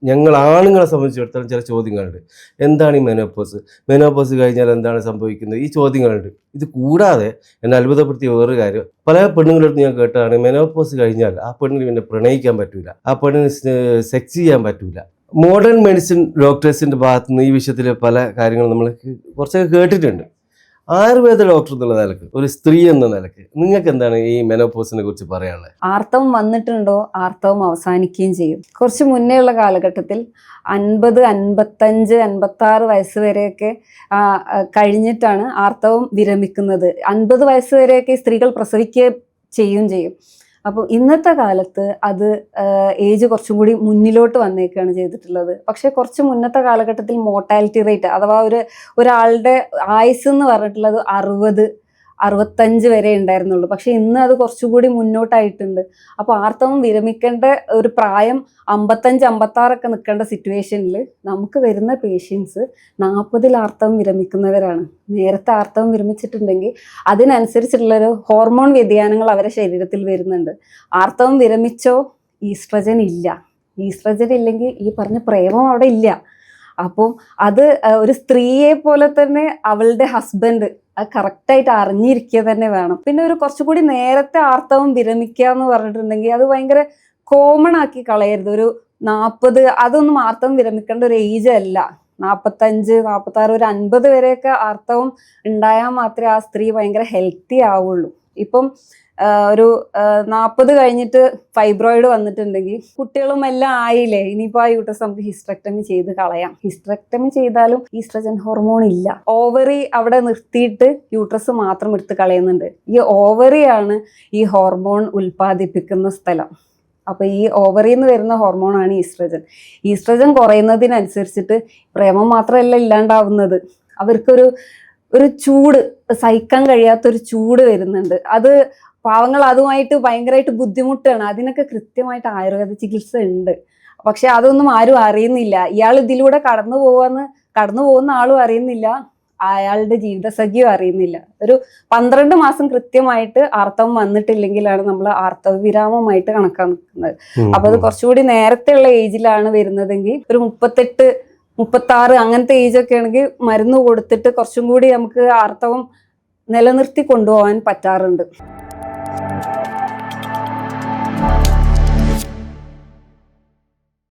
ഞങ്ങൾ ആണുങ്ങളെ സംബന്ധിച്ചിടത്തോളം ചില ചോദ്യങ്ങളുണ്ട്. എന്താണ് ഈ മെനോപോസ്? മെനോപോസ് കഴിഞ്ഞാൽ എന്താണ് സംഭവിക്കുന്നത്? ഈ ചോദ്യങ്ങളുണ്ട്. ഇത് കൂടാതെ എന്നെ അത്ഭുതപ്പെടുത്തിയ വേറൊരു കാര്യം, പല പെണ്ണുങ്ങളടുത്ത് ഞാൻ കേട്ടതാണ്, മെനോപോസ് കഴിഞ്ഞാൽ ആ പെണ്ണിന് പിന്നെ പ്രണയിക്കാൻ പറ്റൂല, ആ പെണ്ണിന് സെക്സ് ചെയ്യാൻ പറ്റൂല. മോഡേൺ മെഡിസിൻ ഡോക്ടേഴ്സിന്റെ ഭാഗത്തു നിന്ന് ഈ വിഷയത്തിൽ പല കാര്യങ്ങളും നമ്മൾ കുറച്ചൊക്കെ കേട്ടിട്ടുണ്ട്. ആയുർവേദ ഡോക്ടർ എന്നുള്ള നിലക്ക്, ഒരു സ്ത്രീ എന്ന നിലക്ക് നിങ്ങൾക്ക് എന്താണ് ഈ മെനോപോസിനെ കുറിച്ച് പറയാനുള്ളത്? ആർത്തവം വന്നിട്ടുണ്ടോ, ആർത്തവം അവസാനിക്കുകയും ചെയ്യും. കുറച്ച് മുന്നേ ഉള്ള കാലഘട്ടത്തിൽ 50, 55, 56 വയസ്സ് വരെയൊക്കെ കഴിഞ്ഞിട്ടാണ് ആർത്തവം വിരമിക്കുന്നത്. 50 വയസ്സ് വരെയൊക്കെ സ്ത്രീകൾ പ്രസവിക്കുകയും ചെയ്യും. അപ്പോൾ ഇന്നത്തെ കാലത്ത് അത് ഏജ് കുറച്ചും കൂടി മുന്നിലോട്ട് വന്നേക്കാണ് ചെയ്തിട്ടുള്ളത്. പക്ഷേ കുറച്ച് മുന്നത്തെ കാലഘട്ടത്തിൽ മോർട്ടാലിറ്റി റേറ്റ് അഥവാ ഒരാളുടെ ആയുസ് എന്ന് പറഞ്ഞിട്ടുള്ളത് 60, 65 വരെ ഉണ്ടായിരുന്നുള്ളൂ. പക്ഷെ ഇന്ന് അത് കുറച്ചുകൂടി മുന്നോട്ടായിട്ടുണ്ട്. അപ്പോൾ ആർത്തവം വിരമിക്കേണ്ട ഒരു പ്രായം 55, 56 നിൽക്കേണ്ട സിറ്റുവേഷനിൽ നമുക്ക് വരുന്ന പേഷ്യൻസ് 40 ആർത്തവം വിരമിക്കുന്നവരാണ്. നേരത്തെ ആർത്തവം വിരമിച്ചിട്ടുണ്ടെങ്കിൽ അതിനനുസരിച്ചുള്ളൊരു ഹോർമോൺ വ്യതിയാനങ്ങൾ അവരുടെ ശരീരത്തിൽ വരുന്നുണ്ട്. ആർത്തവം വിരമിച്ചോ ഈസ്ട്രജൻ ഇല്ല. ഈസ്ട്രജൻ ഇല്ലെങ്കിൽ ഈ പറഞ്ഞ പ്രേമം അവിടെ ഇല്ല. അപ്പം അത് ഒരു സ്ത്രീയെ പോലെ തന്നെ അവളുടെ ഹസ്ബൻഡ് അത് കറക്റ്റായിട്ട് അറിഞ്ഞിരിക്കുക തന്നെ വേണം. പിന്നെ ഒരു കുറച്ചുകൂടി നേരത്തെ ആർത്തവം വിരമിക്കുക എന്ന് പറഞ്ഞിട്ടുണ്ടെങ്കിൽ അത് ഭയങ്കര കോമൺ ആക്കി കളയരുത്. ഒരു 40 അതൊന്നും ആർത്തവം വിരമിക്കേണ്ട ഒരു ഏജ് അല്ല. 45, 46, ഒരു 50 വരെയൊക്കെ ആർത്തവം ഉണ്ടായാൽ മാത്രമേ ആ സ്ത്രീ ഭയങ്കര ഹെൽത്തി ആവുള്ളൂ. ഇപ്പം ഒരു 40 കഴിഞ്ഞിട്ട് ഫൈബ്രോയിഡ് വന്നിട്ടുണ്ടെങ്കിൽ കുട്ടികളും എല്ലാം ആയില്ലേ, ഇനിയിപ്പോൾ ആ യൂട്രസ് നമുക്ക് ഹിസ്റ്ററക്ടമി ചെയ്ത് കളയാം. ഹിസ്റ്ററക്ടമി ചെയ്താലും ഈസ്ട്രജൻ ഹോർമോൺ ഇല്ല. ഓവറി അവിടെ നിർത്തിയിട്ട് യൂട്രസ് മാത്രം എടുത്ത് കളയുന്നുണ്ട്. ഈ ഓവറിയാണ് ഈ ഹോർമോൺ ഉൽപ്പാദിപ്പിക്കുന്ന സ്ഥലം. അപ്പോൾ ഈ ഓവറിയിൽ നിന്ന് വരുന്ന ഹോർമോണാണ് ഈസ്ട്രജൻ. ഈസ്ട്രജൻ കുറയുന്നതിനനുസരിച്ചിട്ട് പ്രേമം മാത്രമല്ല ഇല്ലാണ്ടാവുന്നത്, അവർക്കൊരു ചൂട്, സഹിക്കാൻ കഴിയാത്തൊരു ചൂട് വരുന്നുണ്ട്. അത് പാവങ്ങൾ അതുമായിട്ട് ഭയങ്കരമായിട്ട് ബുദ്ധിമുട്ടാണ്. അതിനൊക്കെ കൃത്യമായിട്ട് ആയുർവേദ ചികിത്സ ഉണ്ട്. പക്ഷെ അതൊന്നും ആരും അറിയുന്നില്ല. ഇയാൾ ഇതിലൂടെ കടന്നു പോകുന്ന ആളും അറിയുന്നില്ല, അയാളുടെ ജീവിതസഖിയും അറിയുന്നില്ല. ഒരു 12 മാസം കൃത്യമായിട്ട് ആർത്തവം വന്നിട്ടില്ലെങ്കിലാണ് നമ്മൾ ആർത്തവ വിരാമമായിട്ട് കണക്കാക്കുന്നത്. അപ്പൊ അത് കുറച്ചുകൂടി നേരത്തെ ഉള്ള ഏജിലാണ് വരുന്നതെങ്കിൽ ഒരു 38, 36 അങ്ങനത്തെ ഏജൊക്കെ ആണെങ്കിൽ മരുന്ന് കൊടുത്തിട്ട് കുറച്ചും കൂടി നമുക്ക് ആർത്തവം നിലനിർത്തി കൊണ്ടുപോകാൻ പറ്റാറുണ്ട്.